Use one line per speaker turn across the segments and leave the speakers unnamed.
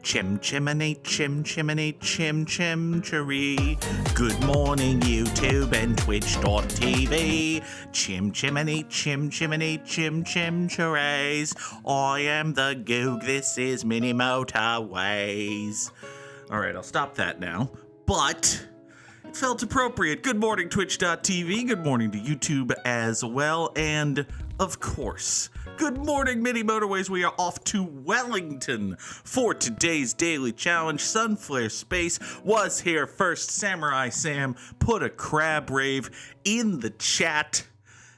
Chim chimney, chim chimney, chim chimchery. Good morning, YouTube and Twitch.tv. Chim chimney, chim chimney, chim chimcheries. I am the Goog. This is Mini Motorways. All right, I'll stop that now. But it felt appropriate. Good morning, Twitch.tv. Good morning to YouTube as well. And, of course, good morning, Mini Motorways. We are off to Wellington for today's daily challenge. Sunflare Space was here first. Samurai Sam put a crab rave in the chat.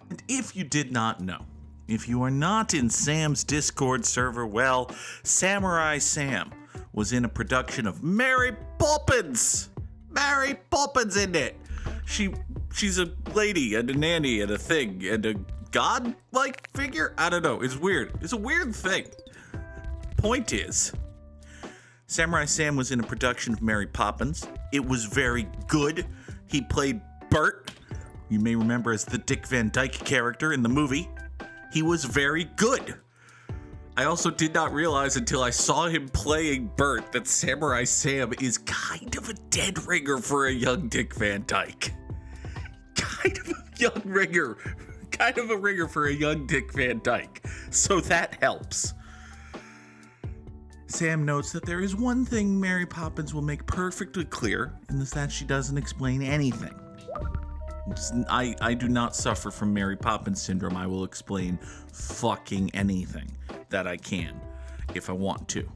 And if you did not know, if you are not in Sam's Discord server, well, Samurai Sam was in a production of Mary Poppins. Mary Poppins in it. She's a lady and a nanny and a thing and a god-like figure? I don't know. It's weird. It's a weird thing. Point is, Samurai Sam was in a production of Mary Poppins. It was very good. He played Bert. You may remember as the Dick Van Dyke character in the movie. He was very good. I also did not realize until I saw him playing Bert that Samurai Sam is kind of a dead ringer for a young Dick Van Dyke. Kind of a young ringer. Kind of a ringer for a young Dick Van Dyke. So that helps. Sam notes that there is one thing Mary Poppins will make perfectly clear, and is that she doesn't explain anything. I do not suffer from Mary Poppins syndrome. I will explain fucking anything that I can if I want to.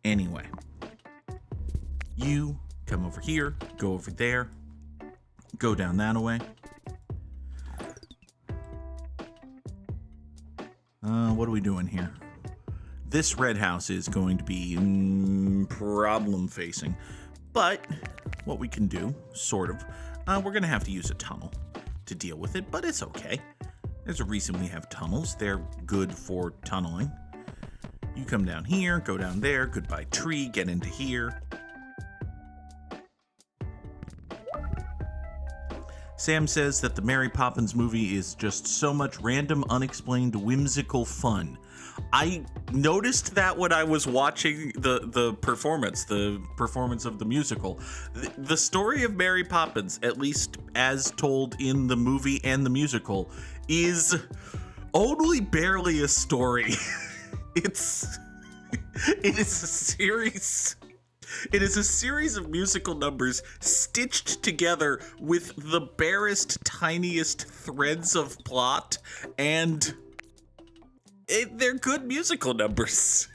Anyway, you come over here, go over there, go down that way. What are we doing here? This red house is going to be problem facing, but what we can do, sort of, we're going to have to use a tunnel to deal with it, but it's okay. There's a reason we have tunnels. They're good for tunneling. You come down here, go down there, goodbye tree, get into here. Sam says that the Mary Poppins movie is just so much random, unexplained, whimsical fun. I noticed that when I was watching the performance of the musical. The story of Mary Poppins, at least as told in the movie and the musical, is only barely a story. It is a series of musical numbers stitched together with the barest, tiniest threads of plot, and they're good musical numbers.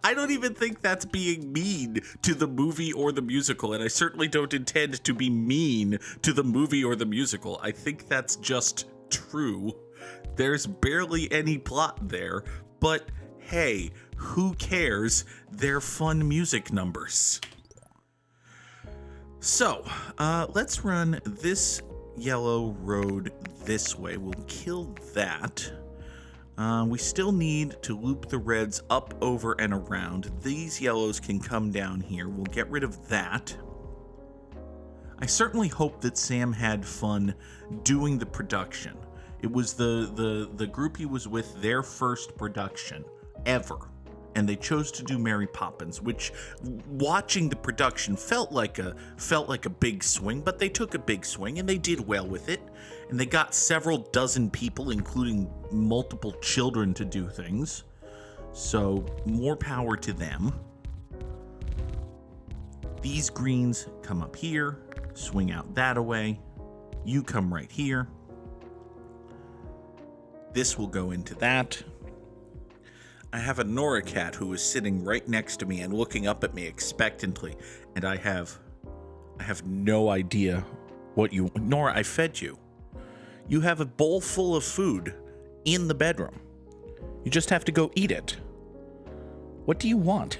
I don't even think that's being mean to the movie or the musical, and I certainly don't intend to be mean to the movie or the musical. I think that's just true. There's barely any plot there, but hey, who cares? They're fun music numbers. So, let's run this yellow road this way. We'll kill that. We still need to loop the reds up, over, and around. These yellows can come down here. We'll get rid of that. I certainly hope that Sam had fun doing the production. It was the group he was with, their first production ever. And they chose to do Mary Poppins, which, watching the production, felt like a big swing, but they took a big swing and they did well with it. And they got several dozen people, including multiple children, to do things. So more power to them. These greens come up here, swing out that away. You come right here. This will go into that. I have a Nora cat who is sitting right next to me and looking up at me expectantly, and I have no idea what you... Nora, I fed you. You have a bowl full of food in the bedroom. You just have to go eat it. What do you want?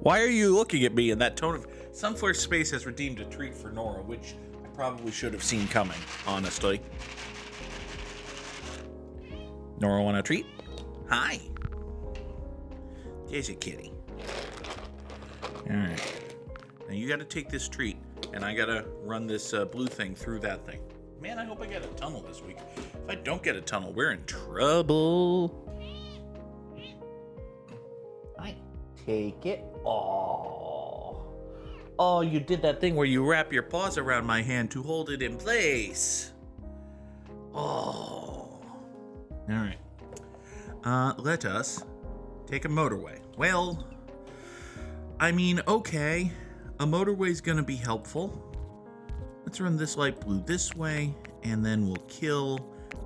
Why are you looking at me in that tone of... Sunflare Space has redeemed a treat for Nora, which I probably should have seen coming, honestly. Nora, want a treat? Hi. There's a kitty. Alright. Now you gotta take this treat, and I gotta run this blue thing through that thing. Man, I hope I get a tunnel this week. If I don't get a tunnel, we're in trouble. Take it. Oh. Oh, you did that thing where you wrap your paws around my hand to hold it in place. Oh. All right. Let us take a motorway. Well, I mean, okay. A motorway's gonna be helpful. Let's run this light blue this way, and then we'll kill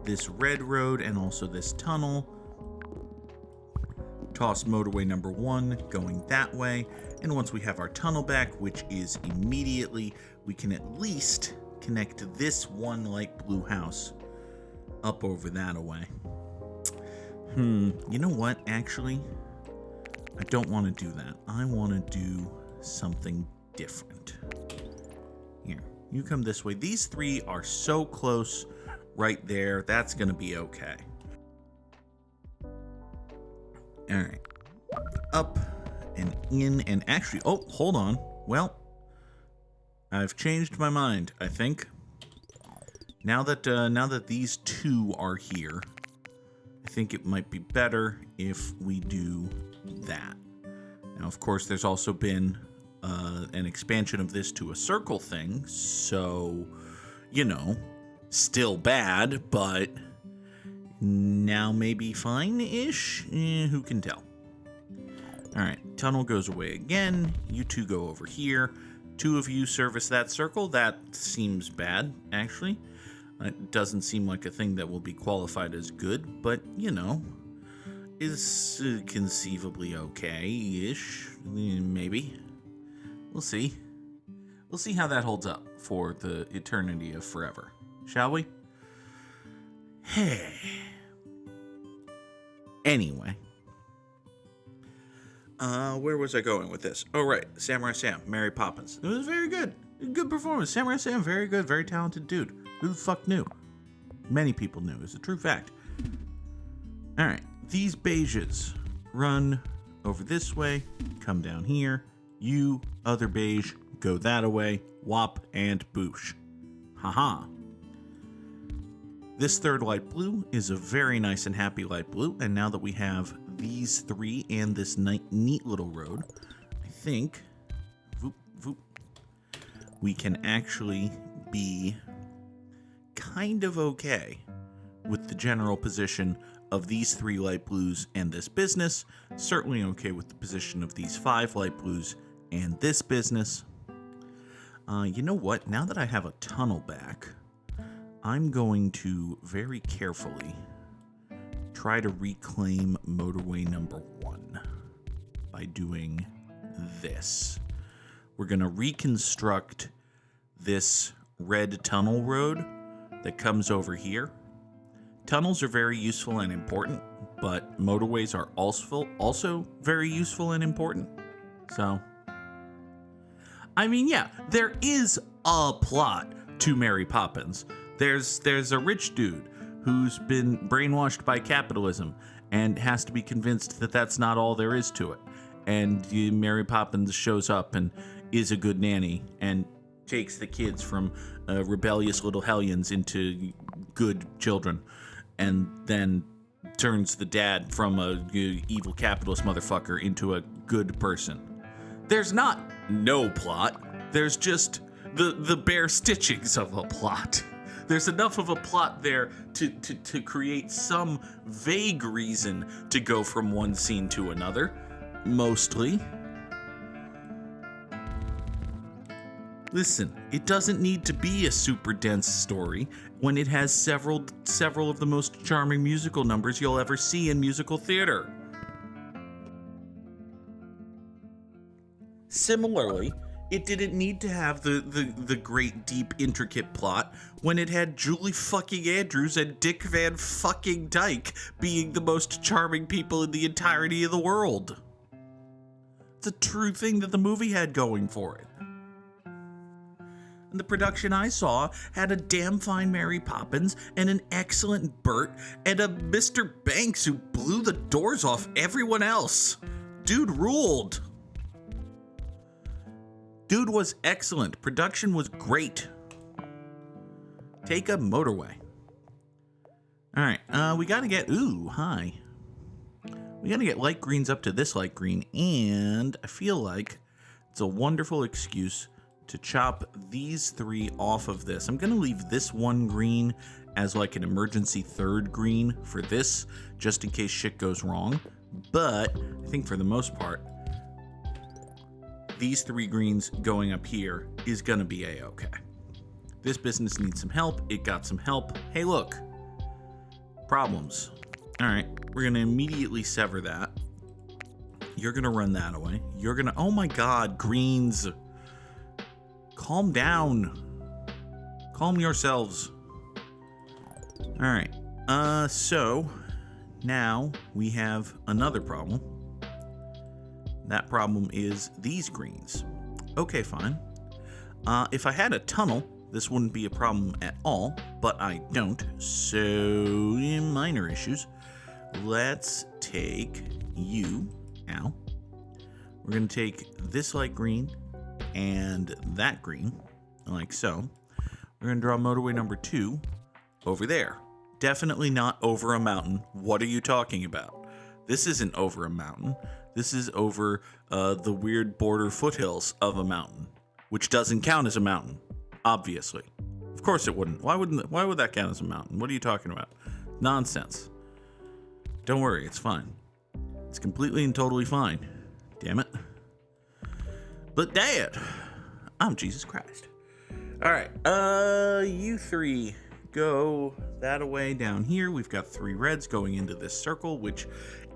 this red road and also this tunnel. Toss motorway number 1 going that way, and once we have our tunnel back, which is immediately, we can at least connect this one light blue house up over that away. You know what, actually, I don't want to do that. I want to do something different. Here, you come this way. These 3 are so close right there. That's going to be okay. All right. Up and in and actually, oh, hold on. Well, I've changed my mind, I think. Now that these 2 are here, I think it might be better if we do that. Now, of course, there's also been an expansion of this to a circle thing, so, you know, still bad, but now maybe fine-ish? Who can tell? Alright, tunnel goes away again. You 2 go over here. 2 of you service that circle. That seems bad, actually. It doesn't seem like a thing that will be qualified as good, but, you know, is conceivably okay-ish. Maybe. We'll see. We'll see how that holds up for the eternity of forever. Shall we? Hey. Anyway. Where was I going with this? Oh, right. Samurai Sam, Mary Poppins. It was very good. Good performance. Samurai Sam, very good, very talented dude. Who the fuck knew? Many people knew. It's a true fact. Alright. These beiges run over this way, come down here. You, other beige, go that away. Wop and boosh. Haha. This 3rd light blue is a very nice and happy light blue, and now that we have these 3 and this neat little road, I think we can actually be kind of okay with the general position of these 3 light blues and this business. Certainly okay with the position of these 5 light blues and this business. You know what? Now that I have a tunnel back, I'm going to very carefully try to reclaim motorway number 1 by doing this. We're going to reconstruct this red tunnel road that comes over here. Tunnels are very useful and important, but motorways are also very useful and important. So, I mean, yeah, there is a plot to Mary Poppins. There's a rich dude who's been brainwashed by capitalism and has to be convinced that that's not all there is to it. And Mary Poppins shows up and is a good nanny and takes the kids from rebellious little hellions into good children, and then turns the dad from a evil capitalist motherfucker into a good person. There's not no plot. There's just the bare stitchings of a plot. There's enough of a plot there to create some vague reason to go from one scene to another, mostly. Listen, it doesn't need to be a super dense story when it has several of the most charming musical numbers you'll ever see in musical theater. Similarly, it didn't need to have the great, deep, intricate plot when it had Julie fucking Andrews and Dick Van fucking Dyke being the most charming people in the entirety of the world. It's a true thing that the movie had going for it. And the production I saw had a damn fine Mary Poppins and an excellent Bert and a Mr. Banks who blew the doors off everyone else. Dude ruled. Dude was excellent. Production was great. Take a motorway. Alright, we gotta get... Ooh, hi. We gotta get light greens up to this light green, and I feel like it's a wonderful excuse to chop these 3 off of this. I'm gonna leave this 1 green as like an emergency 3rd green for this, just in case shit goes wrong. But I think for the most part, these 3 greens going up here is gonna be a-okay. This business needs some help. It got some help. Hey, look. Problems. All right, we're gonna immediately sever that. You're gonna run that away. You're gonna, oh my God, greens. Calm down. Calm yourselves. All right, so now we have another problem. That problem is these greens. Okay, fine. If I had a tunnel, this wouldn't be a problem at all, but I don't, so minor issues. Let's take you, ow. We're gonna take this light green and that green, like so. We're gonna draw motorway number 2 over there. Definitely not over a mountain. What are you talking about? This isn't over a mountain. This is over the weird border foothills of a mountain, which doesn't count as a mountain, obviously. Of course it wouldn't. Why would that count as a mountain? What are you talking about? Nonsense. Don't worry, it's fine. It's completely and totally fine. Damn it. But Dad, I'm Jesus Christ. All right, you 3 go that away down here. We've got 3 reds going into this circle, which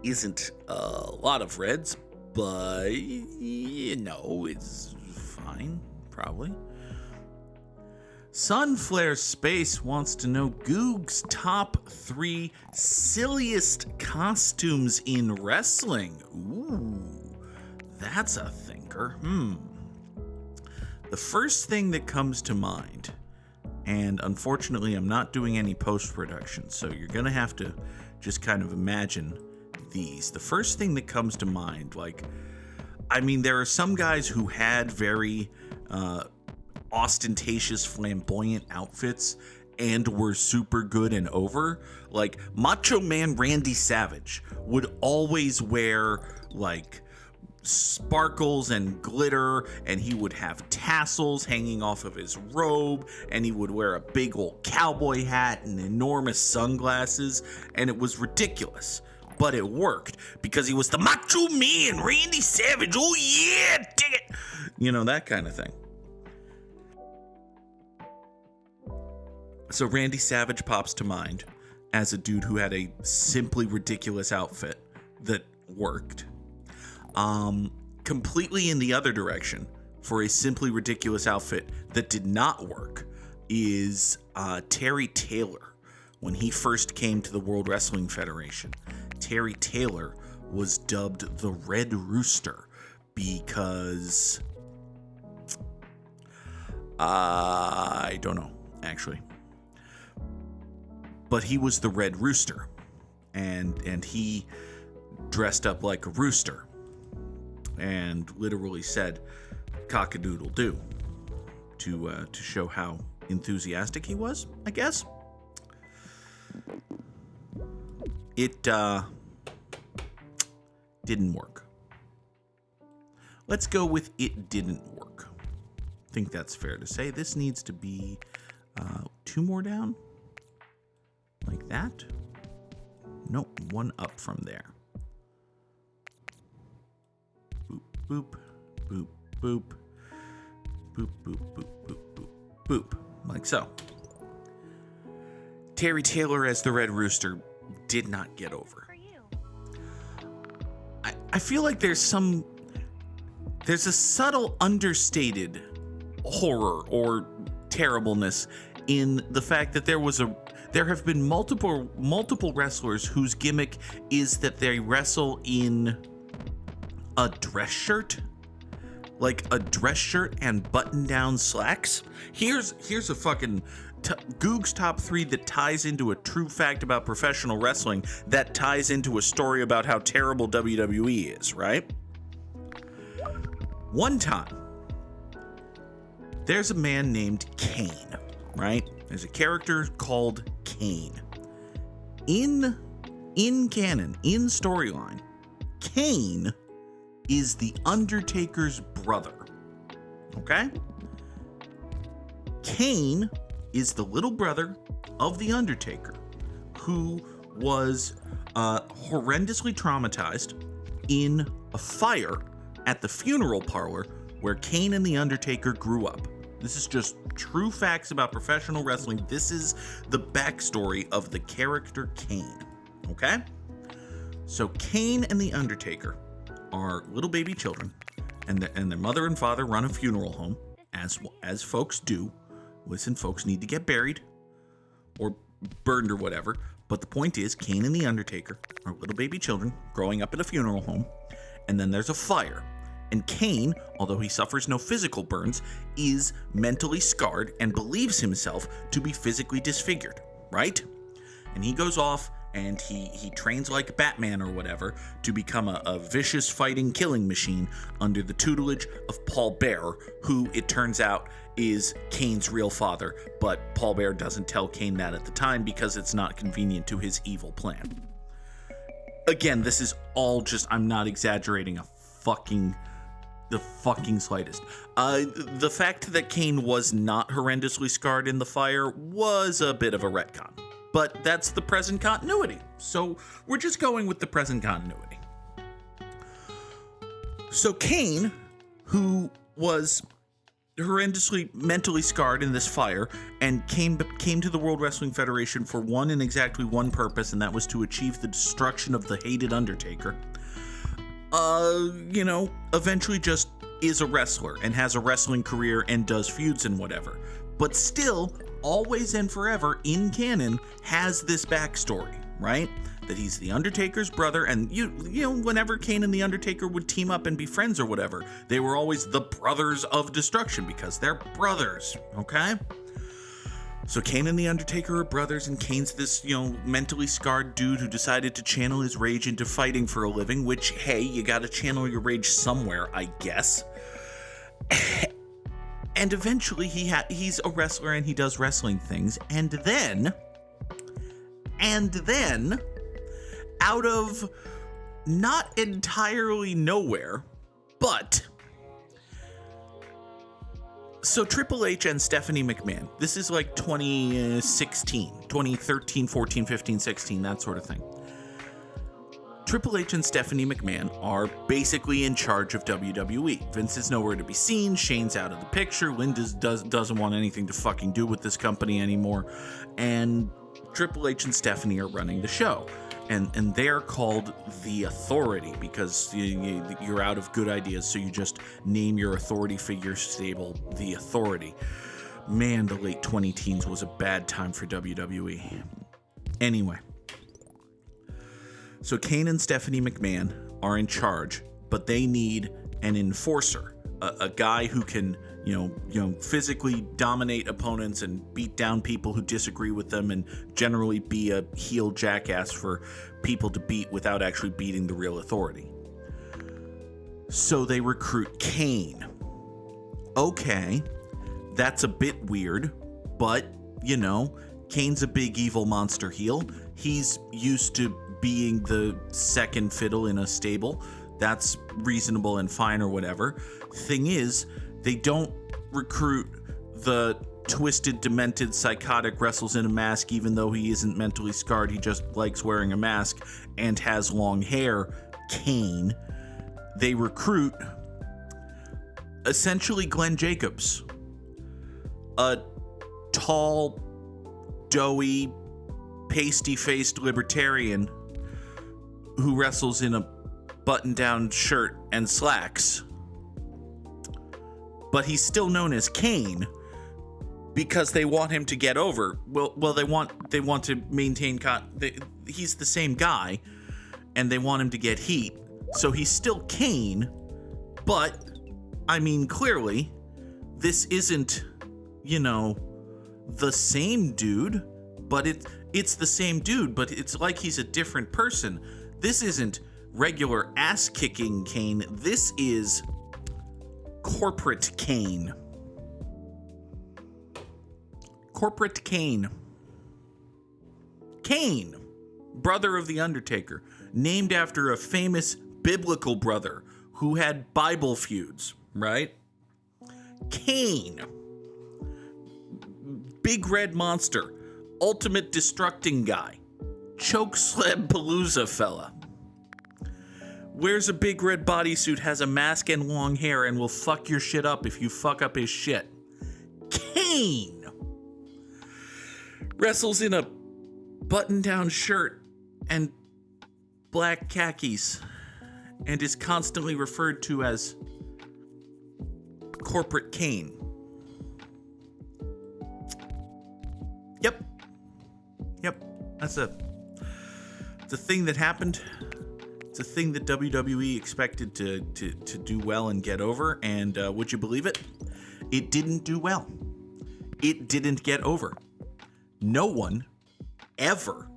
isn't a lot of reds, but you know, it's fine, probably. Sunflare Space wants to know Goog's top 3 silliest costumes in wrestling. Ooh, that's a thinker. The first thing that comes to mind, and unfortunately I'm not doing any post-production, so you're gonna have to just kind of imagine these. The first thing that comes to mind, like, I mean, there are some guys who had very ostentatious, flamboyant outfits and were super good and over. Like Macho Man Randy Savage would always wear like sparkles and glitter, and he would have tassels hanging off of his robe, and he would wear a big old cowboy hat and enormous sunglasses, and it was ridiculous. But it worked because he was the Macho Man Randy Savage. Oh yeah, dig it. You know, that kind of thing. So Randy Savage pops to mind as a dude who had a simply ridiculous outfit that worked. Completely in the other direction, for a simply ridiculous outfit that did not work, is Terry Taylor. When he first came to the World Wrestling Federation, Terry Taylor was dubbed the Red Rooster because I don't know, actually. But he was the Red Rooster, and he dressed up like a rooster and literally said cock-a-doodle-doo to show how enthusiastic he was, I guess. It didn't work. Let's go with it didn't work. I think that's fair to say. This needs to be 2 more down. Like that. Nope, 1 up from there. Boop, boop, boop, boop, boop, boop, boop, boop, boop, boop, like so. Terry Taylor as the Red Rooster did not get over. I feel like there's a subtle understated horror or terribleness in the fact that there have been multiple wrestlers whose gimmick is that they wrestle in a dress shirt, like a dress shirt and button-down slacks. Here's a fucking Goog's top 3 that ties into a true fact about professional wrestling that ties into a story about how terrible WWE is, right? One time, there's a man named Kane, right? There's a character called Kane. In canon, in storyline, Kane is the Undertaker's brother. Okay? Kane is the little brother of the Undertaker who was horrendously traumatized in a fire at the funeral parlor where Kane and the Undertaker grew up. This is just true facts about professional wrestling. This is the backstory of the character Kane. Okay? So Kane and the Undertaker are little baby children, and their mother and father run a funeral home, as folks do. Listen, folks need to get buried or burned or whatever. But the point is, Kane and the Undertaker are little baby children growing up in a funeral home, and then there's a fire. And Kane, although he suffers no physical burns, is mentally scarred and believes himself to be physically disfigured, right? And he goes off and he trains like Batman or whatever to become a vicious fighting killing machine under the tutelage of Paul Bearer, who it turns out is Kane's real father, but Paul Bearer doesn't tell Kane that at the time because it's not convenient to his evil plan. Again, this is all just, I'm not exaggerating the fucking slightest. The fact that Kane was not horrendously scarred in the fire was a bit of a retcon. But that's the present continuity. So we're just going with the present continuity. So Kane, who was horrendously mentally scarred in this fire and came to the World Wrestling Federation for one and exactly one purpose, and that was to achieve the destruction of the hated Undertaker, eventually just is a wrestler and has a wrestling career and does feuds and whatever. But still, always and forever in canon, has this backstory, right? That he's the Undertaker's brother, and whenever Kane and the Undertaker would team up and be friends or whatever, they were always the Brothers of Destruction because they're brothers, okay? So Kane and the Undertaker are brothers, and Kane's this, mentally scarred dude who decided to channel his rage into fighting for a living, which, hey, you gotta channel your rage somewhere, I guess. And eventually he's a wrestler and he does wrestling things. And then, out of not entirely nowhere, but so Triple H and Stephanie McMahon, this is like 2013, 14, 15, 16, that sort of thing. Triple H and Stephanie McMahon are basically in charge of WWE. Vince is nowhere to be seen. Shane's out of the picture. Linda doesn't want anything to fucking do with this company anymore. And Triple H and Stephanie are running the show. And they're called The Authority because you're out of good ideas, so you just name your authority figure stable The Authority. Man, the late 2010s was a bad time for WWE. Anyway. So Kane and Stephanie McMahon are in charge, but they need an enforcer, a guy who can, physically dominate opponents and beat down people who disagree with them and generally be a heel jackass for people to beat without actually beating the real Authority. So they recruit Kane. Okay, that's a bit weird, but, Kane's a big evil monster heel. He's used to being the second fiddle in a stable. That's reasonable and fine or whatever. Thing is, they don't recruit the twisted, demented, psychotic wrestles in a mask, even though he isn't mentally scarred. He just likes wearing a mask and has long hair, Kane. They recruit essentially Glenn Jacobs, a tall, doughy, pasty-faced libertarian who wrestles in a button-down shirt and slacks. But he's still known as Kane because they want him to get over. Well, they want to maintain he's the same guy, and they want him to get heat. So he's still Kane, but clearly this isn't, the same dude, but it's the same dude, but it's like he's a different person. This isn't regular ass-kicking Kane. This is Corporate Kane. Corporate Kane. Kane, brother of The Undertaker, named after a famous biblical brother who had Bible feuds, right? Kane, big red monster, ultimate destructing guy, chokesled palooza fella. Wears a big red bodysuit, has a mask and long hair, and will fuck your shit up if you fuck up his shit. Kane wrestles in a button-down shirt and black khakis and is constantly referred to as Corporate Kane. Yep. It's a thing that happened. It's a thing that WWE expected to do well and get over, and would you believe it? It didn't do well. It didn't get over. No one ever,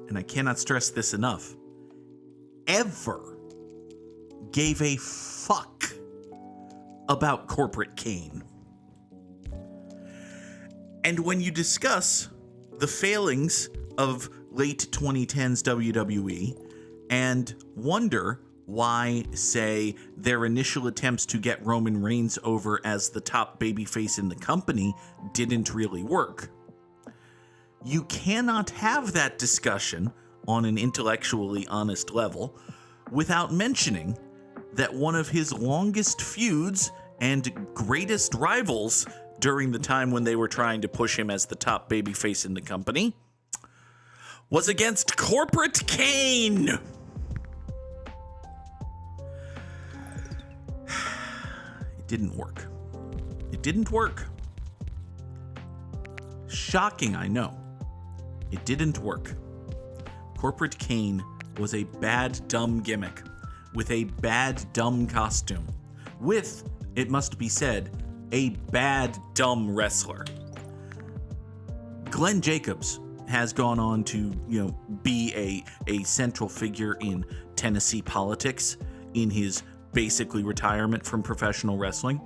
and I cannot stress this enough, ever gave a fuck about Corporate Kane. And when you discuss the failings of late 2010s WWE and wonder why, say, their initial attempts to get Roman Reigns over as the top babyface in the company didn't really work, you cannot have that discussion on an intellectually honest level without mentioning that one of his longest feuds and greatest rivals during the time when they were trying to push him as the top babyface in the company was against Corporate Kane. It didn't work. It didn't work. Shocking, I know. It didn't work. Corporate Kane was a bad, dumb gimmick with a bad, dumb costume with, it must be said, a bad, dumb wrestler. Glenn Jacobs has gone on to, be a central figure in Tennessee politics in his basically retirement from professional wrestling.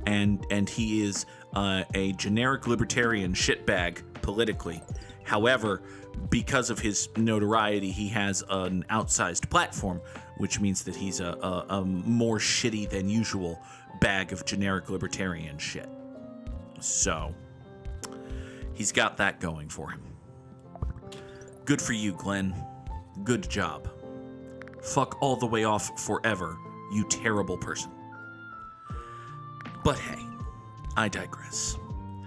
And he is a generic libertarian shitbag politically. However, because of his notoriety, he has an outsized platform, which means that he's a more shitty than usual bag of generic libertarian shit. So, he's got that going for him. Good for you, Glenn. Good job. Fuck all the way off forever, you terrible person. But hey, I digress.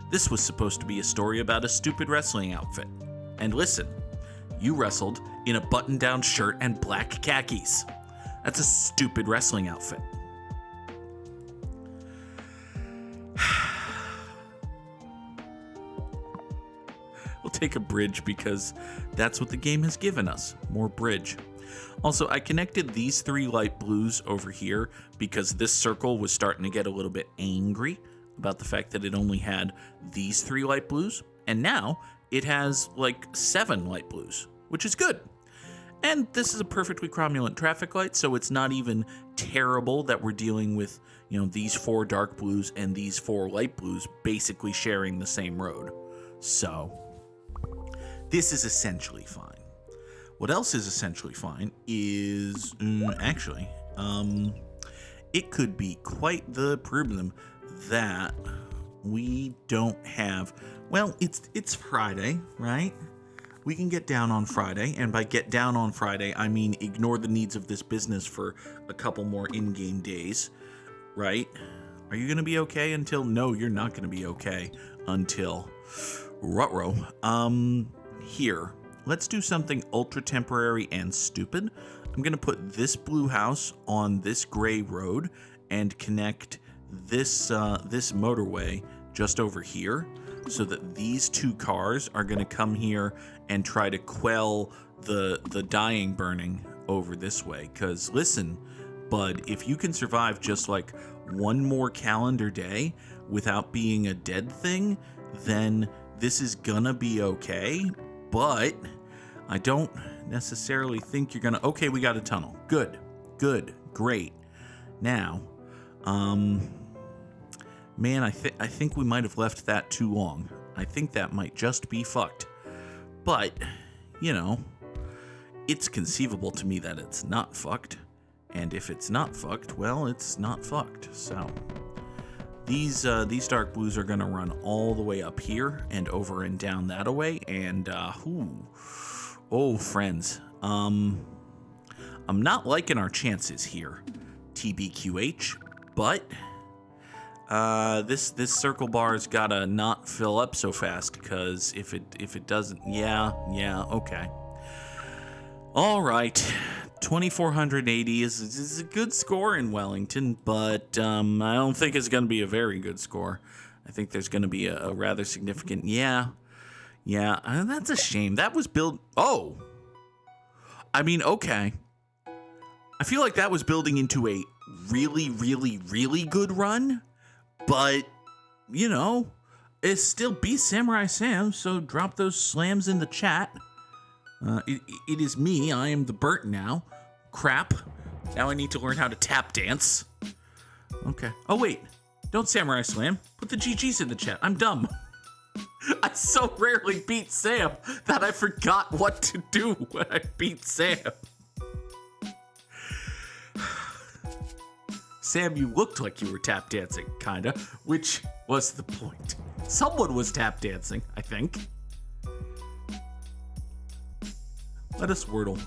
This was supposed to be a story about a stupid wrestling outfit. And listen, you wrestled in a button-down shirt and black khakis. That's a stupid wrestling outfit. We'll take a bridge because that's what the game has given us. More bridge. Also, I connected these 3 light blues over here because this circle was starting to get a little bit angry about the fact that it only had these 3 light blues. And now it has like 7 light blues, which is good. And this is a perfectly cromulent traffic light, so it's not even terrible that we're dealing with, these 4 dark blues and these 4 light blues basically sharing the same road. So, this is essentially fine. What else is essentially fine is, it could be quite the problem that we don't have. Well, it's Friday, right? We can get down on Friday, and by get down on Friday, I mean ignore the needs of this business for a couple more in-game days, right? Are you going to be okay until? No, you're not going to be okay until. Ruh-roh. Here, let's do something ultra temporary and stupid. I'm going to put this blue house on this gray road and connect this motorway just over here so that these 2 cars are going to come here and try to quell the dying burning over this way. Because listen, bud, if you can survive just like one more calendar day without being a dead thing, then this is gonna be okay. But I don't necessarily think you're gonna. Okay, we got a tunnel. Good, great. Now, man, I think we might have left that too long. I think that might just be fucked. But, it's conceivable to me that it's not fucked. And if it's not fucked, well, it's not fucked. So these dark blues are going to run all the way up here and over and down that way. And, oh, friends, I'm not liking our chances here, TBQH, but this circle bar's gotta not fill up so fast, because if it doesn't, yeah, okay. All right, 2,480 is a good score in Wellington, but I don't think it's gonna be a very good score. I think there's gonna be a rather significant, yeah, that's a shame. That was built. Oh, I mean, okay. I feel like that was building into a really, really, really good run, but, you know, it's still beat Samurai Sam, so drop those slams in the chat. It is me. I am the Burt now. Crap. Now I need to learn how to tap dance. Okay. Oh, wait. Don't Samurai Slam. Put the GGs in the chat. I'm dumb. I so rarely beat Sam that I forgot what to do when I beat Sam. Sam, you looked like you were tap dancing, kinda, which was the point. Someone was tap dancing, I think. Let us Wordle.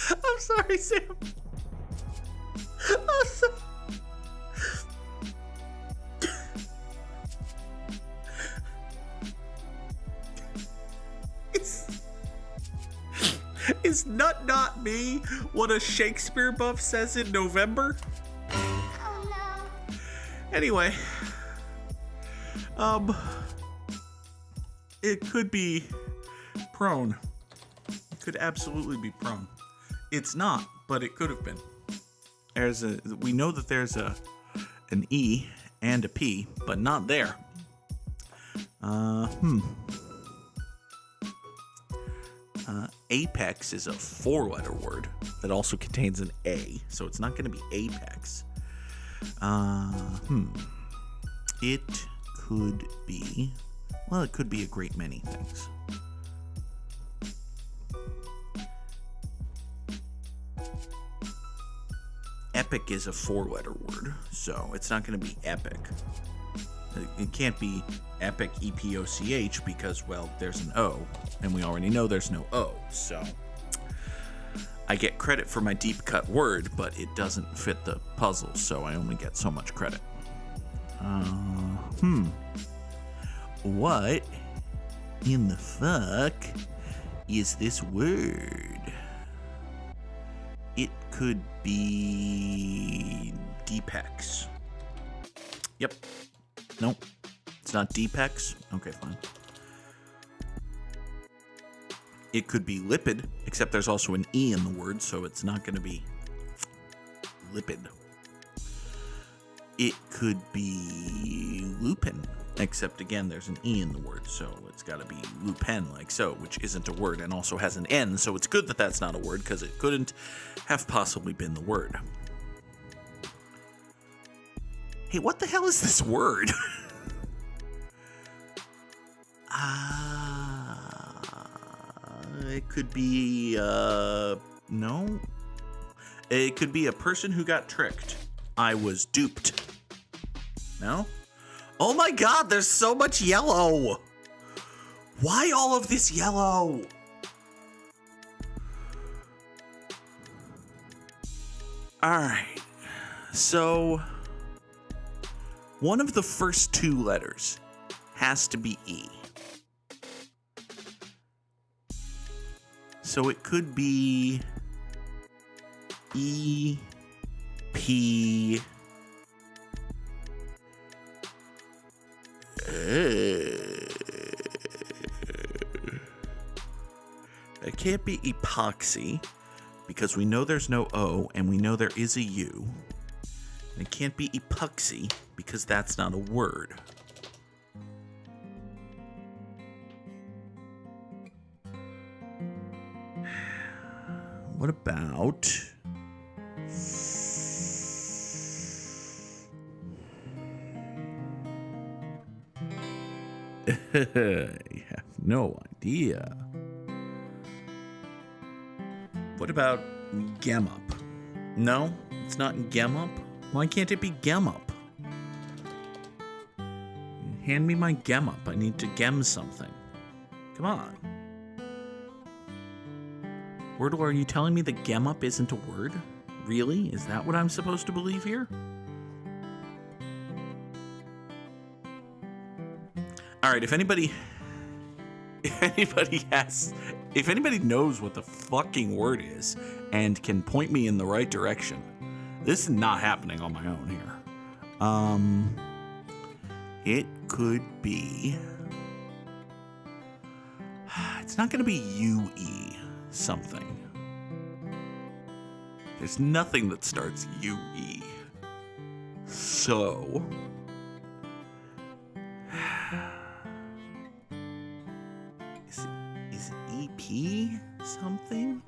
I'm sorry, Sam. I'm sorry. Is nut not me what a Shakespeare buff says in November? Oh no. Anyway, it could be prone. It could absolutely be prone. It's not, but it could have been. We know that there's an E and a P, but not there. Apex is a 4-letter word that also contains an A, so it's not going to be apex. It could be, well, it could be a great many things. Epic is a 4-letter word, so it's not going to be epic. It can't be epic EPOCH because, well, there's an O, and we already know there's no O, so I get credit for my deep cut word, but it doesn't fit the puzzle, so I only get so much credit. What in the fuck is this word? It could be Deepex. Yep. Nope. It's not Deepex? Okay, fine. It could be lipid, except there's also an E in the word, so it's not going to be lipid. It could be lupin, except again, there's an E in the word, so it's got to be lupin, like so, which isn't a word and also has an N, so it's good that that's not a word, because it couldn't have possibly been the word. Hey, what the hell is this word? It could be, no. It could be a person who got tricked. I was duped. No? Oh my god, there's so much yellow! Why all of this yellow? Alright. So, one of the first 2 letters has to be E. So it could be E, P, it can't be epoxy because we know there's no O and we know there is a U. And it can't be epoxy because that's not a word. What about I have no idea. What about Gem Up? No, it's not Gem Up. Why can't it be Gem Up? Hand me my Gem Up. I need to gem something. Come on. Wordle, are you telling me that Gem Up isn't a word? Really? Is that what I'm supposed to believe here? All right, if anybody knows what the fucking word is and can point me in the right direction, this is not happening on my own here. It could be. It's not going to be UE something. There's nothing that starts UE. So. Is EP something?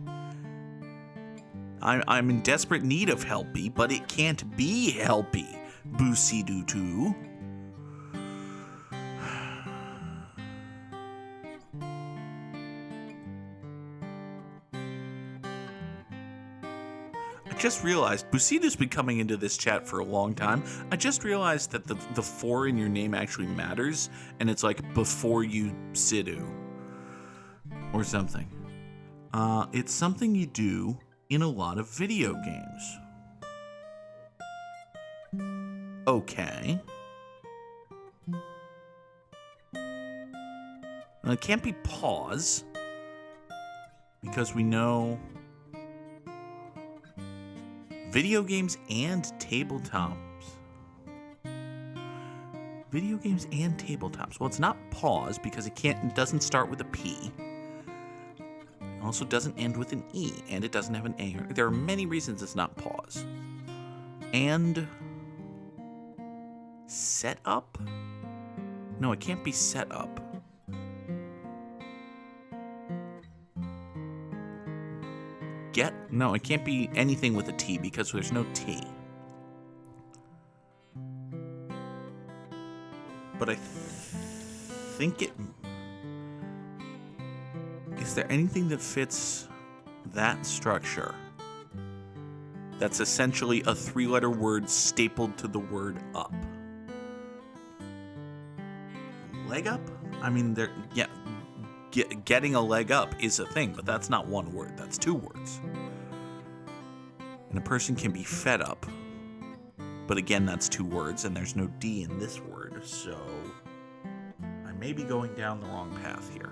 I'm in desperate need of helpy, but it can't be helpy. Boosy doo doo. I just realized, Busidu's been coming into this chat for a long time. I just realized that the 4 in your name actually matters, and it's like before you Sidu. Or something. It's something you do in a lot of video games. Okay. Well, it can't be pause, because we know video games and tabletops. Video games and tabletops. Well, it's not pause because it doesn't start with a P. It also doesn't end with an E, and it doesn't have an A. There are many reasons it's not pause. And set up? No, it can't be set up. No, it can't be anything with a T because there's no T. But I think it... Is there anything that fits that structure that's essentially a 3-letter word stapled to the word up? Leg up? I mean, getting a leg up is a thing, but that's not one word. That's 2 words. And a person can be fed up. But again, that's 2 words, and there's no D in this word, so I may be going down the wrong path here.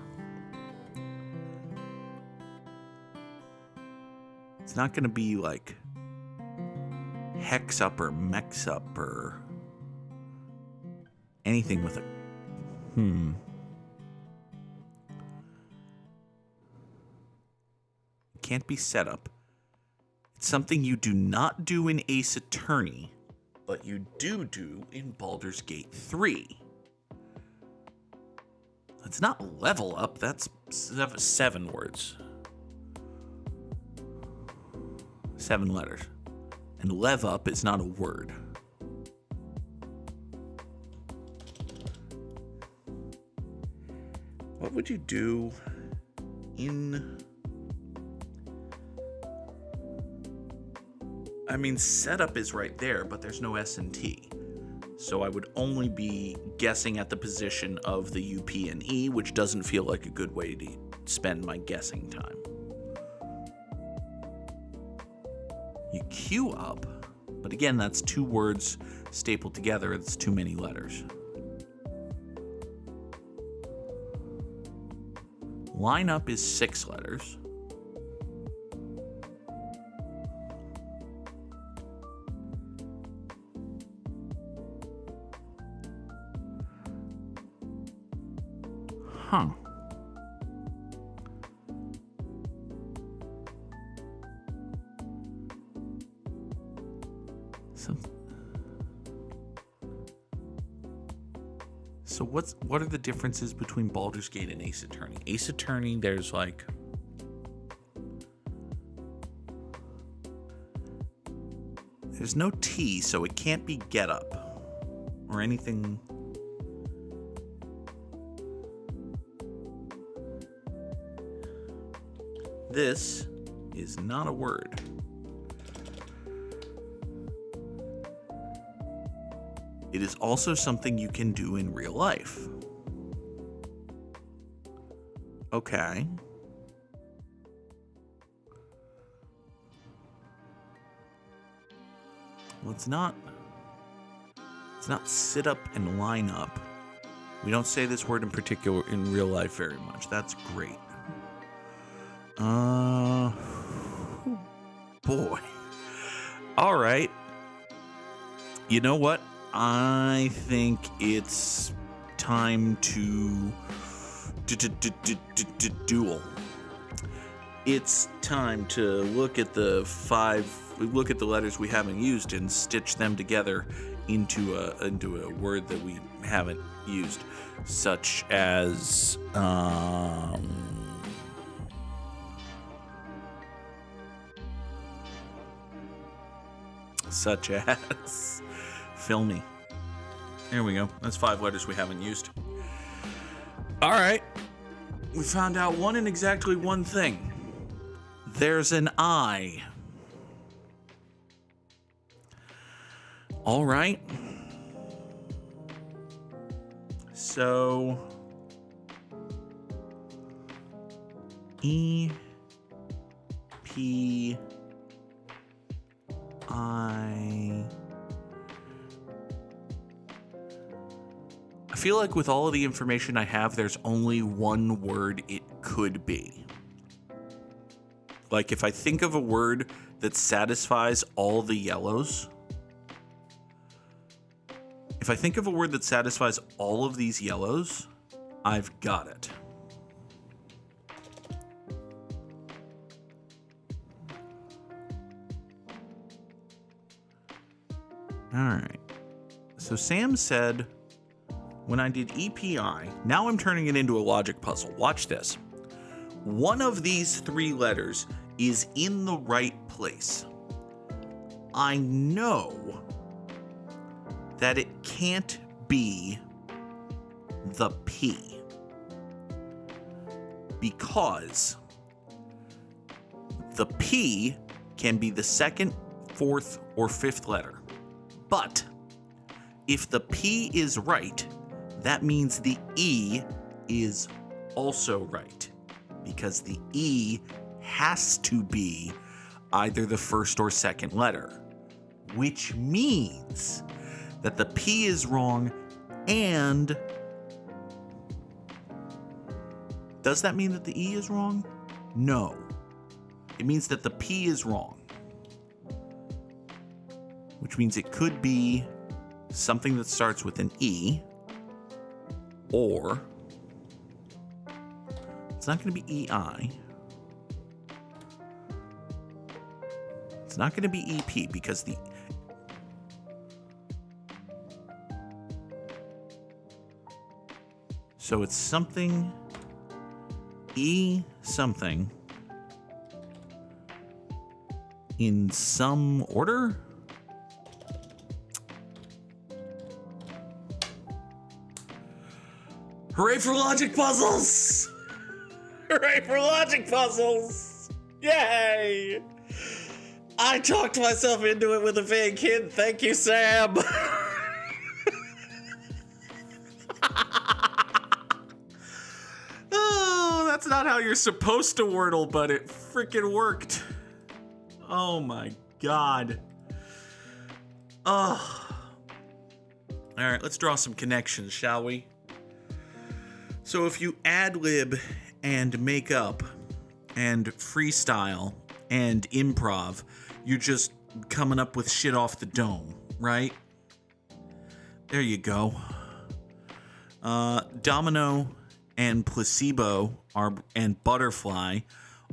It's not going to be like hex up or mex up or anything with a It can't be set up. It's something you do not do in Ace Attorney, but you do in Baldur's Gate 3. It's not level up, that's 7 words. 7 letters. And lev up is not a word. What would you do in... I mean, setup is right there, but there's no S and T. So I would only be guessing at the position of the UP and E, which doesn't feel like a good way to spend my guessing time. You queue up, but again, that's 2 words stapled together. It's too many letters. Line up is 6 letters. Huh. So what are the differences between Baldur's Gate and Ace Attorney? Ace Attorney, there's like... There's no T, so it can't be get up or anything This is not a word. It is also something you can do in real life. Okay. Well, it's not sit up and line up. We don't say this word in particular in real life very much. That's great. Boy. All right. You know what? I think it's time to duel. It's time to look at the letters we haven't used and stitch them together into a word that we haven't used, such as filmy. There we go. That's 5 letters we haven't used. All right. We found out one and exactly one thing. There's an I. All right. So E P I feel like with all of the information I have, there's only one word it could be. Like if I think of a word that satisfies all the yellows, if I think of a word that satisfies all of these yellows, I've got it. All right. So Sam said when I did EPI, now I'm turning it into a logic puzzle. Watch this. One of these 3 letters is in the right place. I know that it can't be the P because the P can be the 2nd, 4th, or 5th letter. But if the P is right, that means the E is also right because the E has to be either the 1st or 2nd letter, which means that the P is wrong. And does that mean that the E is wrong? No. It means that the P is wrong, which means it could be something that starts with an E, or it's not going to be EI. It's not going to be EP because so it's something E something in some order. Hooray for logic puzzles! Hooray for logic puzzles! Yay! I talked myself into it with a vague hint. Thank you, Sam. Oh, that's not how you're supposed to wordle, but it freaking worked. Oh my god. Oh. All right, let's draw some connections, shall we? So if you ad-lib and make up and freestyle and improv, you're just coming up with shit off the dome, right? There you go. Domino and placebo and butterfly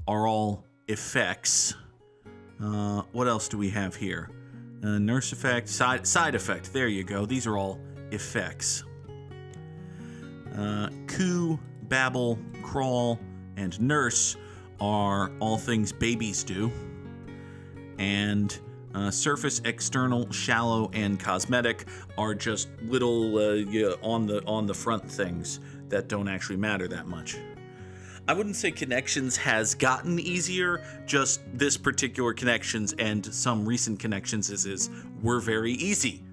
are all effects. What else do we have here? Nurse effect, side effect. There you go. These are all effects. Coo, babble, crawl, and nurse are all things babies do. And surface, external, shallow, and cosmetic are just little on the front things that don't actually matter that much. I wouldn't say connections has gotten easier, just this particular connections and some recent connections were very easy.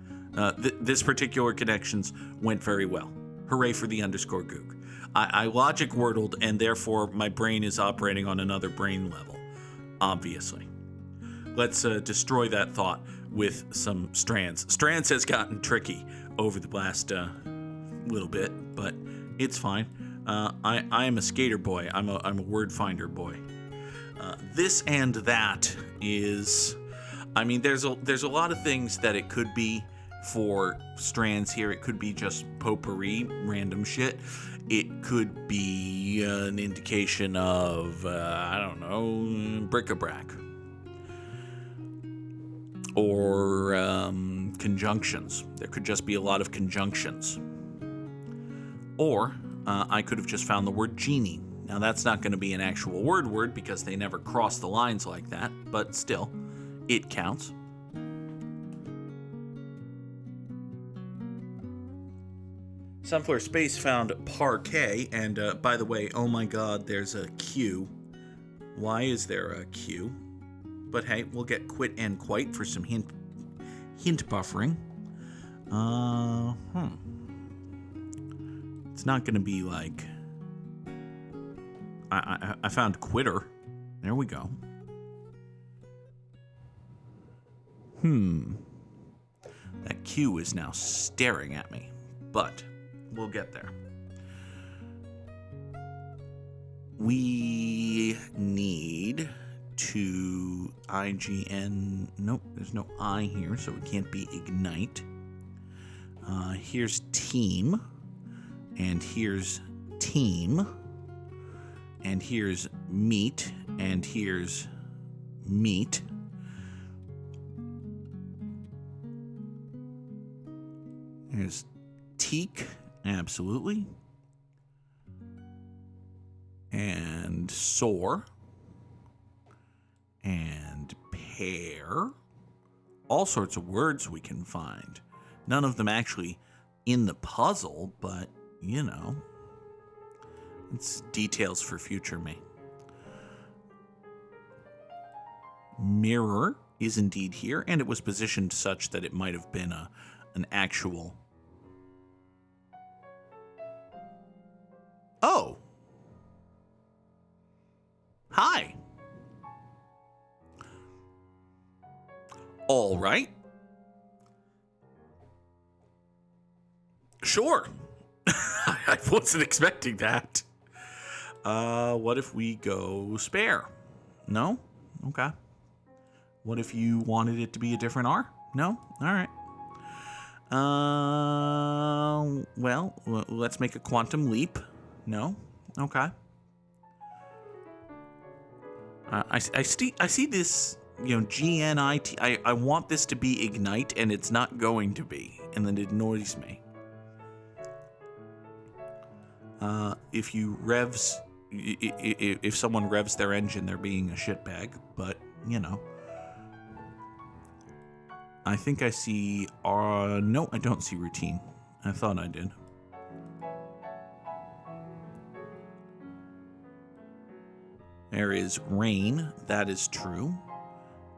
This particular connections went very well. Hooray for the underscore Goog. I logic wordled, and therefore my brain is operating on another brain level, obviously. Let's destroy that thought with some strands. Strands has gotten tricky over the last little bit, but it's fine. I am a skater boy. I'm a word finder boy. This and that is, I mean, there's a lot of things that it could be for strands here. It could be just potpourri, random shit. It could be an indication of, I don't know, bric-a-brac. Or conjunctions. There could just be a lot of conjunctions. Or I could have just found the word genie. Now that's not going to be an actual word because they never cross the lines like that, but still, it counts. Sunflower Space found parquet, and by the way, oh my god, there's a Q. Why is there a Q? But hey, we'll get quit and quite for some hint buffering. It's not gonna be like I found quitter. There we go. That Q is now staring at me, but we'll get there. We need to IGN. Nope, there's no I here, so it can't be ignite. Here's team, and here's team, and here's meet, and here's meet. There's teak, absolutely, and soar, and pair. All sorts of words we can find. None of them actually in the puzzle, but, you know, it's details for future me. Mirror is indeed here, and it was positioned such that it might have been an actual... Oh! Hi! All right. Sure. I wasn't expecting that. What if we go spare? No? Okay. What if you wanted it to be a different R? No? All right. Well, let's make a quantum leap. No? Okay. I see this, you know, GNIT. I want this to be ignite, and it's not going to be, and then it annoys me. If someone revs their engine, they're being a shitbag, but, you know. I think I see, no, I don't see routine. I thought I did. There is rain, that is true.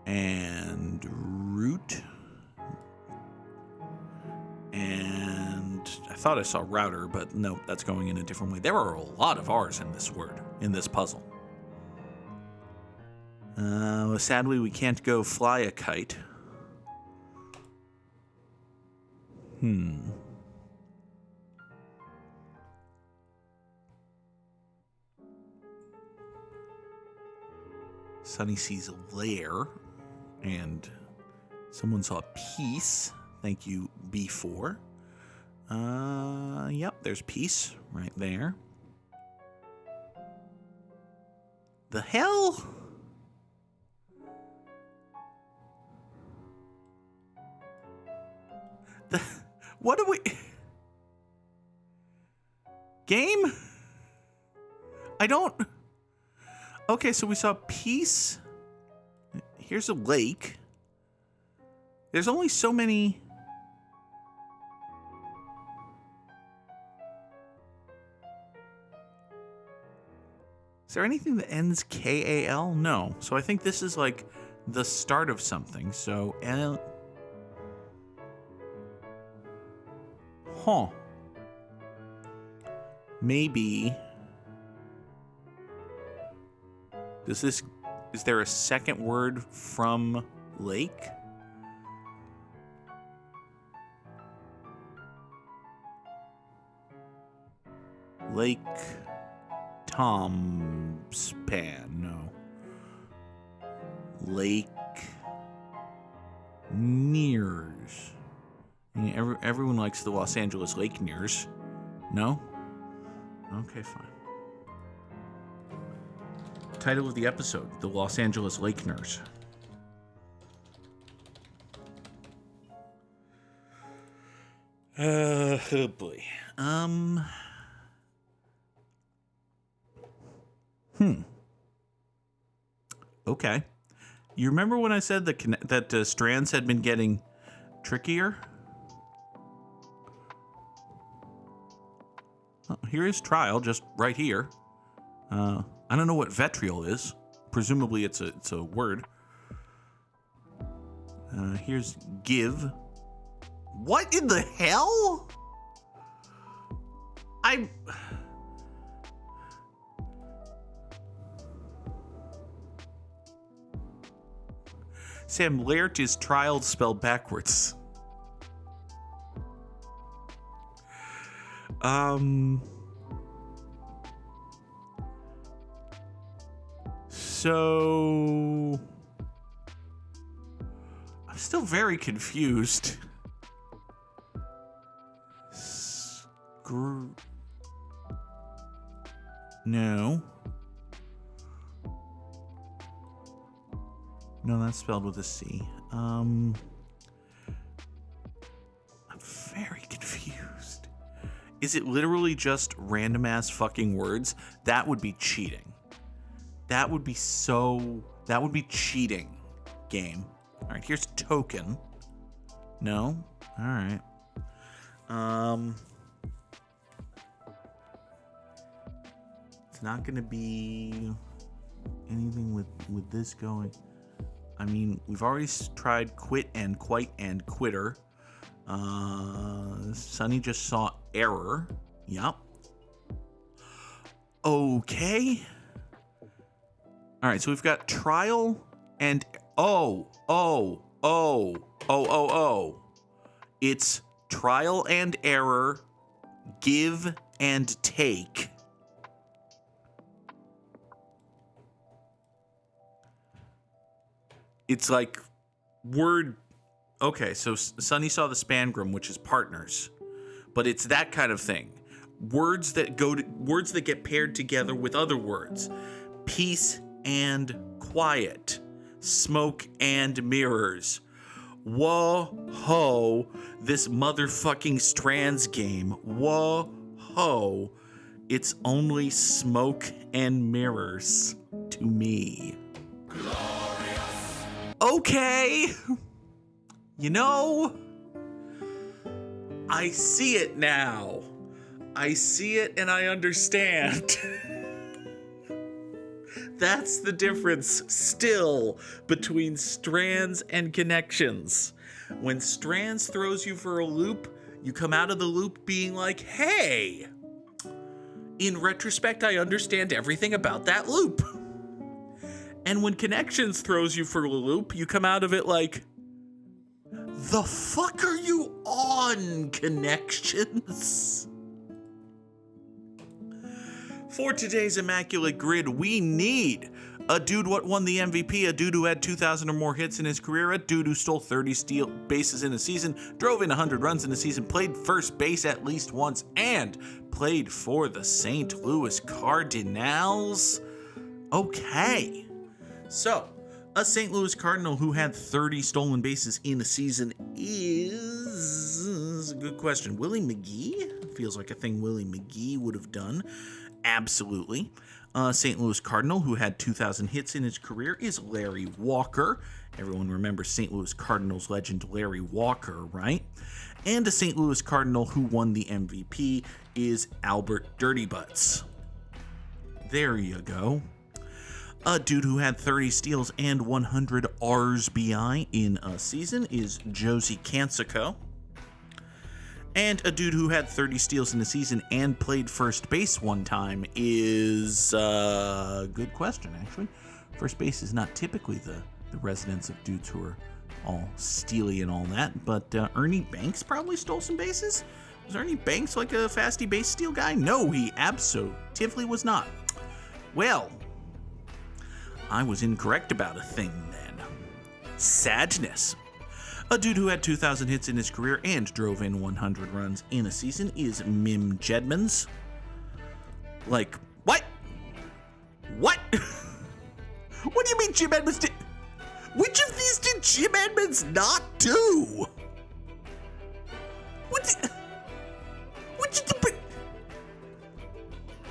And root. And I thought I saw router, but no, that's going in a different way. There are a lot of R's in this word, in this puzzle. Sadly, we can't go fly a kite. Sunny sees a lair, and someone saw a piece. Thank you, B4. Yep, there's peace right there. The hell? What do we... Game? I don't... Okay, so we saw peace. Here's a lake. There's only so many... Is there anything that ends K-A-L? No. So I think this is like the start of something. So L. Huh. Maybe. Is there a second word from lake? Lake Tomspan, no. Lake Nears. Yeah, everyone likes the Los Angeles Lakeners. No? Okay, fine. Title of the episode, the Los Angeles Lakeners. Oh boy. Okay. You remember when I said that strands had been getting trickier? Oh, here is trial, just right here. I don't know what vitriol is. Presumably it's a word. Here's give. What in the hell? Sam, Laert is trial spelled backwards. So I'm still very confused. No. No, that's spelled with a C. I'm very confused. Is it literally just random ass fucking words? That would be cheating. That would be cheating, game. All right, here's token. No? All right. It's not going to be anything with this going. I mean, we've already tried quit and quite and quitter. Sunny just saw error. Yep. Okay. All right, so we've got trial and It's trial and error, give and take. It's like word. Okay, so Sunny saw the spangram, which is partners, but it's that kind of thing. Words that get paired together with other words. Peace and quiet. Smoke and mirrors. Whoa-ho, this motherfucking strands game. Whoa-ho, it's only smoke and mirrors to me. Glorious. Okay. You know, I see it now. I see it and I understand. That's the difference still between strands and connections. When strands throws you for a loop, you come out of the loop being like, hey, in retrospect, I understand everything about that loop. And when connections throws you for a loop, you come out of it like, the fuck are you on, connections? For today's Immaculate Grid, we need a dude what won the MVP, a dude who had 2,000 or more hits in his career, a dude who stole 30 steal bases in a season, drove in 100 runs in a season, played first base at least once, and played for the St. Louis Cardinals. Okay, so a St. Louis Cardinal who had 30 stolen bases in a season is a good question. Willie McGee? Feels like a thing Willie McGee would have done. Absolutely. St. Louis Cardinal, who had 2,000 hits in his career, is Larry Walker. Everyone remembers St. Louis Cardinals legend Larry Walker, right? And a St. Louis Cardinal who won the MVP is Albert Dirty Butts. There you go. A dude who had 30 steals and 100 RBI in a season is Josie Canseco. And a dude who had 30 steals in a season and played first base one time is... good question, actually. First base is not typically the residence of dudes who are all steely and all that, but Ernie Banks probably stole some bases? Was Ernie Banks like a fasty base steal guy? No, he absolutely was not. Well, I was incorrect about a thing then. Sadness. A dude who had 2,000 hits in his career and drove in 100 runs in a season is Mim Jedmans. Like, what? What? What do you mean Jim Edmonds did? Which of these did Jim Edmonds not do?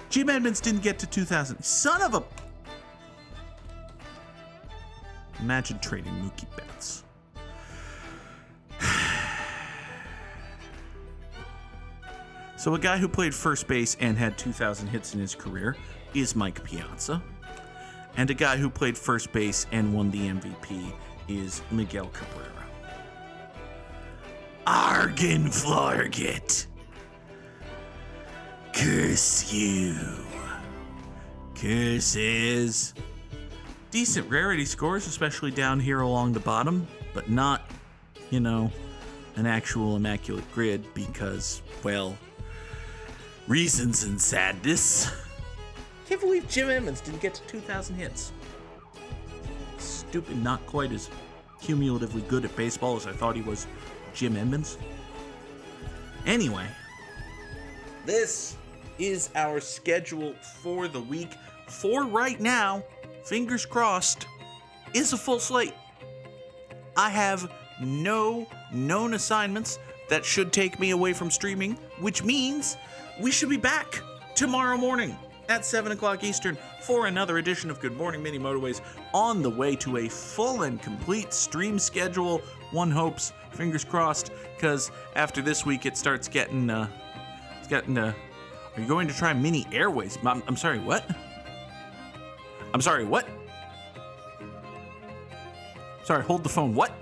Jim Edmonds didn't get to 2,000. Son of a... Imagine trading Mookie Betts. So a guy who played first base and had 2,000 hits in his career is Mike Piazza. And a guy who played first base and won the MVP is Miguel Cabrera. Argon Flarget. Curse you. Curses. Decent rarity scores, especially down here along the bottom, but not, an actual immaculate grid because, well, reasons and sadness. Can't believe Jim Edmonds didn't get to 2,000 hits. Stupid, not quite as cumulatively good at baseball as I thought he was, Jim Edmonds. Anyway, this is our schedule for the week. For right now, fingers crossed, is a full slate. I have no known assignments that should take me away from streaming, which means we should be back tomorrow morning at 7 o'clock Eastern for another edition of Good Morning Mini Motorways, on the way to a full and complete stream schedule. One hopes, fingers crossed, because after this week it starts getting, are you going to try Mini Airways? I'm sorry, what? I'm sorry, what? Sorry, hold the phone, what?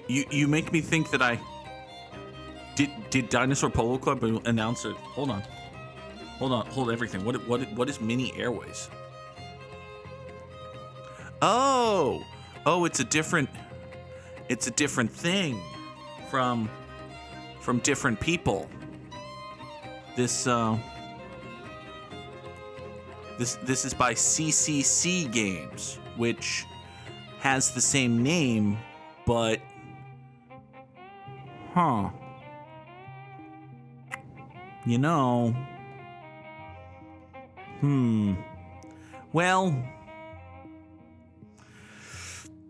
You make me think that I... Did Dinosaur Polo Club announce it? Hold everything. What is Mini Airways? Oh, it's a different thing from different people. This is by CCC Games, which has the same name, but well,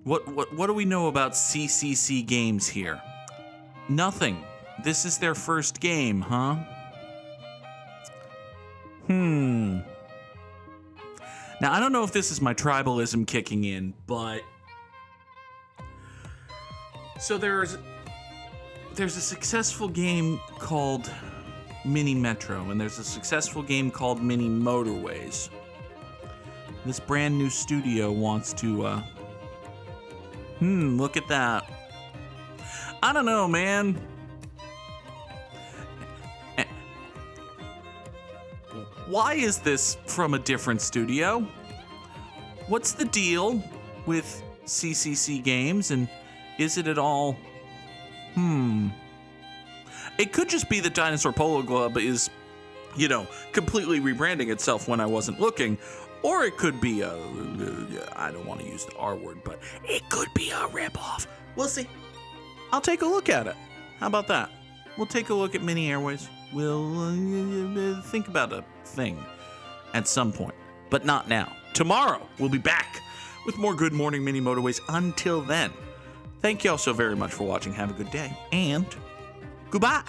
what do we know about CCC Games here? Nothing. This is their first game, huh? Now, I don't know if this is my tribalism kicking in, but... So there's a successful game called Mini Metro, and there's a successful game called Mini Motorways. This brand new studio wants to, look at that. I don't know, man. Why is this from a different studio? What's the deal with CCC Games, and is it at all... It could just be that Dinosaur Polo Club is, completely rebranding itself when I wasn't looking, or it could be I don't want to use the R word, but it could be a ripoff. We'll see. I'll take a look at it. How about that? We'll take a look at Mini Airways. We'll think about a thing at some point, but not now. Tomorrow, we'll be back with more Good Morning Mini Motorways. Until then, thank you all so very much for watching. Have a good day, and goodbye.